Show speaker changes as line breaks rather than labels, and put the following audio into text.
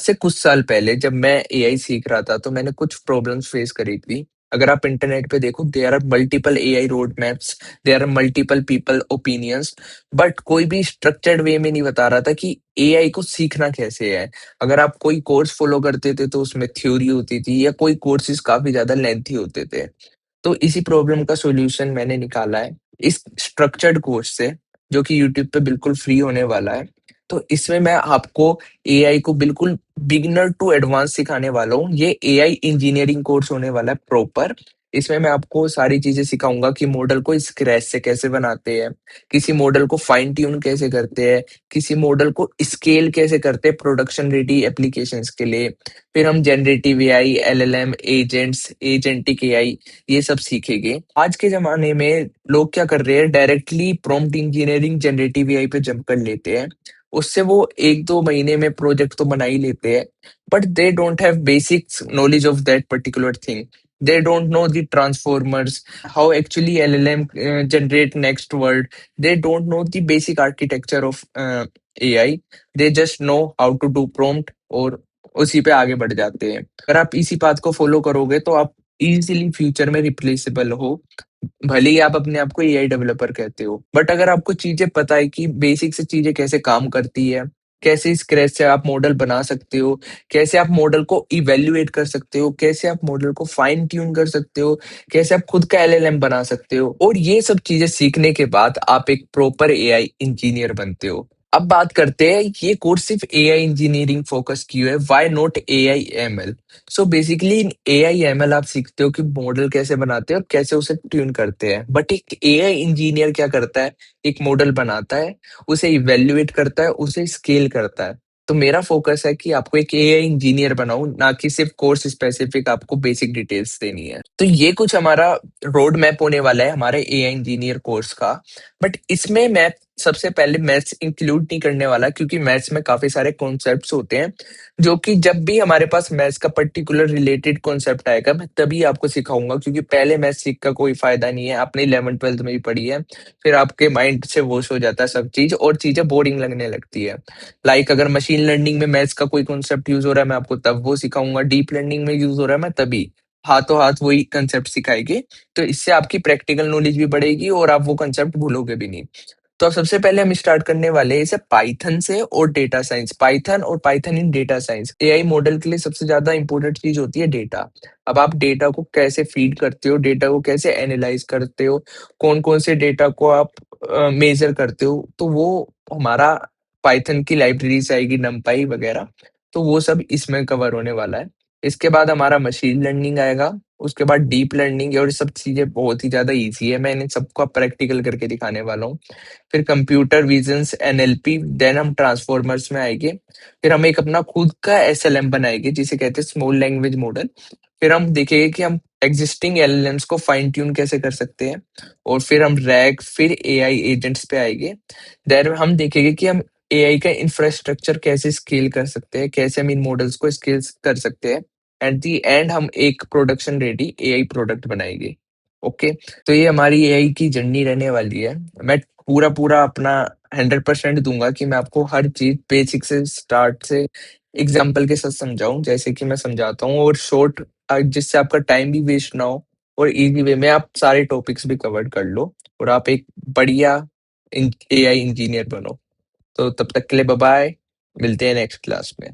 से कुछ साल पहले जब मैं एआई सीख रहा था तो मैंने कुछ प्रॉब्लम्स फेस करी थी। अगर आप इंटरनेट पे देखो there are multiple AI road maps, there are multiple people opinions, but कोई भी स्ट्रक्चर्ड वे में नहीं बता रहा था कि एआई को सीखना कैसे है। अगर आप कोई कोर्स फॉलो करते थे तो उसमें थ्योरी होती थी या कोई कोर्सेज काफी ज्यादा लेंथी होते थे। तो इसी प्रॉब्लम का सॉल्यूशन मैंने निकाला है इस स्ट्रक्चर्ड कोर्स से, जो कि यूट्यूब पे बिल्कुल फ्री होने वाला है। तो इसमें मैं आपको एआई को बिल्कुल बिगिनर टू एडवांस सिखाने वाला हूँ। ये एआई इंजीनियरिंग कोर्स होने वाला है प्रॉपर। इसमें मैं आपको सारी चीजें सिखाऊंगा कि मॉडल को स्क्रैच से कैसे बनाते हैं, किसी मॉडल को फाइन ट्यून कैसे करते हैं, किसी मॉडल को स्केल कैसे करते हैं प्रोडक्शन रेडी एप्लीकेशंस के लिए। फिर हम generative AI, LLM, agents, agentic AI, ये सब सीखेंगे। आज के ज़माने में लोग क्या कर रहे हैं, directly prompt engineering generative AI पे जंप कर लेते हैं। उससे वो 1-2 महीने में प्रोजेक्ट तो बना ही लेते हैं, but they don't have basic knowledge of that particular thing. They don't know the transformers, how actually LLM generate next word. They don't know the basic architecture of AI. They just know how to do prompt और उसी पे आगे बढ़ जाते हैं। अगर आप इसी बात को फॉलो करोगे तो आप इजीली फ्यूचर में रिप्लेसेबल हो, भले ही आप अपने आप को एआई डेवलपर कहते हो। बट अगर आपको चीजें पता है कि बेसिक से चीजें कैसे काम करती है, कैसे स्क्रैच से आप मॉडल बना सकते हो, कैसे आप मॉडल को इवेल्युएट कर सकते हो, कैसे आप मॉडल को फाइन ट्यून कर सकते हो, कैसे आप खुद का एलएलएम बना सकते हो, और ये सब चीजें सीखने के बाद आप एक प्रॉपर एआई इंजीनियर बनते हो। अब बात करते हैं, ये कोर्स सिर्फ एआई इंजीनियरिंग फोकस क्यों है, why not AI ML. So basically in AI ML आप सीखते हो कि मॉडल कैसे बनाते हैं और कैसे उसे ट्यून करते हैं, बट एक एआई इंजीनियर क्या करता है, एक मॉडल बनाता है, उसे इवेल्युएट करता है, उसे स्केल करता है। तो मेरा फोकस है कि आपको एक एआई इंजीनियर बनाऊं, ना कि सिर्फ कोर्स स्पेसिफिक आपको बेसिक डिटेल्स देनी है। तो ये कुछ हमारा रोड मैप होने वाला है हमारे एआई इंजीनियर कोर्स का। बट इसमें मैं सबसे पहले मैथ्स इंक्लूड नहीं करने वाला, क्योंकि मैथ्स में काफी सारे कॉन्सेप्ट्स होते हैं जो कि जब भी हमारे पास मैथ्स का पर्टिकुलर रिलेटेड कॉन्सेप्ट आएगा मैं तभी आपको सिखाऊंगा, क्योंकि पहले मैथ्स सीख का कोई फायदा नहीं है। आपने 11th 12th में भी पढ़ी है, फिर आपके माइंड से वॉश हो जाता है सब चीज और चीजें बोरिंग लगने लगती है। लाइक अगर मशीन लर्निंग में मैथ्स का कोई कॉन्सेप्ट यूज हो रहा है मैं आपको तब वो सिखाऊंगा, डीप लर्निंग में यूज हो रहा है मैं तभी, हाथों हाथ वही कंसेप्ट सिखाएंगे। तो इससे आपकी प्रैक्टिकल नॉलेज भी बढ़ेगी और आप वो कंसेप्ट भूलोगे भी नहीं। तो अब सबसे पहले हम स्टार्ट करने वाले हैं इसे पाइथन से और डेटा साइंस, पाइथन और पाइथन इन डेटा साइंस। एआई मॉडल के लिए सबसे ज्यादा इंपॉर्टेंट चीज होती है डेटा। अब आप डेटा को कैसे फीड करते हो, डेटा को कैसे एनालाइज करते हो, कौन कौन से डेटा को आप मेजर करते हो, तो वो हमारा पाइथन की लाइब्रेरी से आएगी, नमपाई वगैरह। तो वो सब इसमें कवर होने वाला है। इसके बाद हमारा मशीन लर्निंग आएगा, उसके बाद डीप लर्निंग, और ये सब चीजें बहुत ही ज्यादा इजी है, मैं इन्हें सबको प्रैक्टिकल करके दिखाने वाला हूँ। फिर कंप्यूटर विजन्स, एनएलपी, देन हम ट्रांसफॉर्मर्स में आएंगे। फिर हम एक अपना खुद का एसएलएम बनाएंगे जिसे कहते हैं स्मॉल लैंग्वेज मॉडल। फिर हम देखेंगे कि हम एग्जिस्टिंग एलएलएम्स को फाइन ट्यून कैसे कर सकते हैं। और फिर हम रैग, फिर एआई एजेंट्स पे आएंगे। देन हम देखेंगे कि हम एआई का इंफ्रास्ट्रक्चर कैसे स्केल कर सकते हैं, कैसे हम इन मॉडल्स को स्केल कर सकते हैं। एट दी एंड हम एक प्रोडक्शन रेडी एआई प्रोडक्ट बनाएंगे। ओके। तो ये हमारी एआई की जर्नी रहने वाली है। मैं पूरा पूरा अपना 100% दूंगा कि मैं आपको हर चीज बेसिक से स्टार्ट से एग्जाम्पल के साथ समझाऊं, जैसे कि मैं समझाता हूँ, और शॉर्ट, जिससे आपका टाइम भी वेस्ट ना हो और इजी वे में आप सारे टॉपिक्स भी कवर कर लो और आप एक बढ़िया एआई इंजीनियर बनो। तो तब तक के लिए बाय बाय, मिलते हैं नेक्स्ट क्लास में।